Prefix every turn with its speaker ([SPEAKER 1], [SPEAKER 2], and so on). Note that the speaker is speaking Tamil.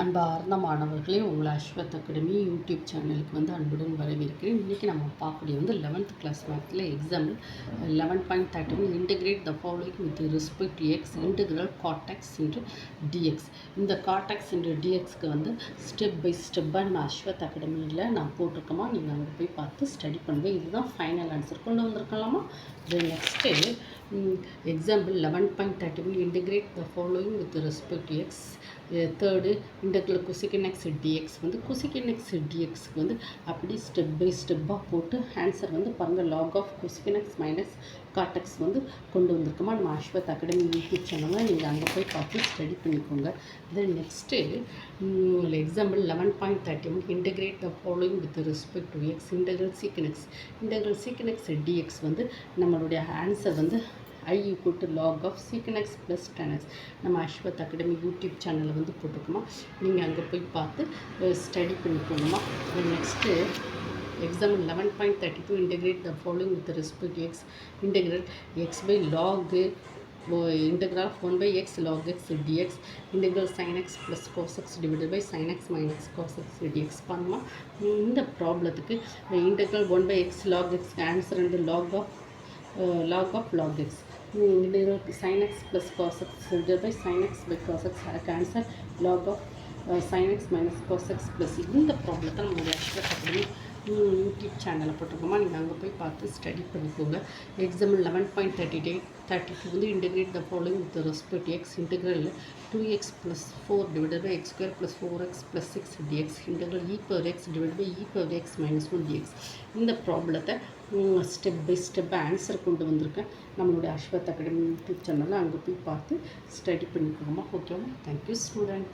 [SPEAKER 1] அன்பார்ந்த மாணவர்களே, உங்கள் அஸ்வத் அகாடமி யூடியூப் சேனலுக்கு அன்புடன் வரவேற்கிறேன். இன்றைக்கி நம்ம பார்க்கக்கூடிய 11th கிளாஸ் மேத்ஸில் example 11.31 integrate the following with respect to x integral cot x into dx. இந்த காட் எக்ஸ் இன்டு டிஎக்ஸ்க்கு ஸ்டெப் பை ஸ்டெப்பாக நம்ம அஸ்வத் அகாடமியில் நான் போட்டிருக்கோமா, நீங்கள் அங்கே போய் பார்த்து ஸ்டடி பண்ணுங்கள். இதுதான் ஃபைனல் ஆன்சர் கொண்டு வந்திருக்கலாமா. Then next example 11.31 integrate the following with respect to x. Third integral cosecant x dx cosecant x டிஎக்ஸ்க்கு அப்படி ஸ்டெப் பை ஸ்டெப்பாக போட்டு ஆன்சர் பாருங்கள். Log of cosecant x minus cot x கொண்டு வந்திருக்கோமா நம்ம அஸ்வத் அகாடமி யூடியூப் சேனலில் நீங்கள் அங்கே போய் பார்த்து ஸ்டடி பண்ணிக்கோங்க. தென் next example 11.31 integrate the following with respect to x integral சீக்கன் எக்ஸ் டிஎக்ஸ் நம்மளுடைய answer I equal to log of secant x plus tan x. நம்ம அஸ்வத் அகாடமி யூடியூப் சேனலில் போட்டிருக்கோமா, நீங்கள் அங்கே போய் பார்த்து ஸ்டடி பண்ணிக்கோங்கம்மா. Next example 11.32 integrate the following with respect to x integrate x by log integral of 1 by x log x dx integral sin x plus cos x divided by sin x minus cos x dx பண்ணுமா. இந்த ப்ராப்ளத்துக்கு integral 1 by x log x answer log of log x integral sin x plus cos x divided by sin x by cos x answer log of sin x minus cos x plus. இந்த ப்ராப்ளத்தை நம்மளுடைய அஸ்வத் அகாடமி யூடியூப் சேனலில் போட்டிருக்கோமா, நீங்கள் அங்கே போய் பார்த்து ஸ்டடி பண்ணிக்கோங்க. Example 11.32 integrate the following with respect X integral 2x plus 4 divided by x square plus 4x plus 6 dx integral e power x divided by e power x minus 1 dx. இந்த ப்ராப்ளத்தை ஸ்டெப் பை ஸ்டெப் ஆன்சர் கொண்டு வந்திருக்கேன். நம்மளுடைய அஸ்வத் அகாடமி யூடியூப் சேனலில் அங்கே போய் பார்த்து ஸ்டடி பண்ணிக்கோங்கம்மா. ஓகேவா? Thank you student.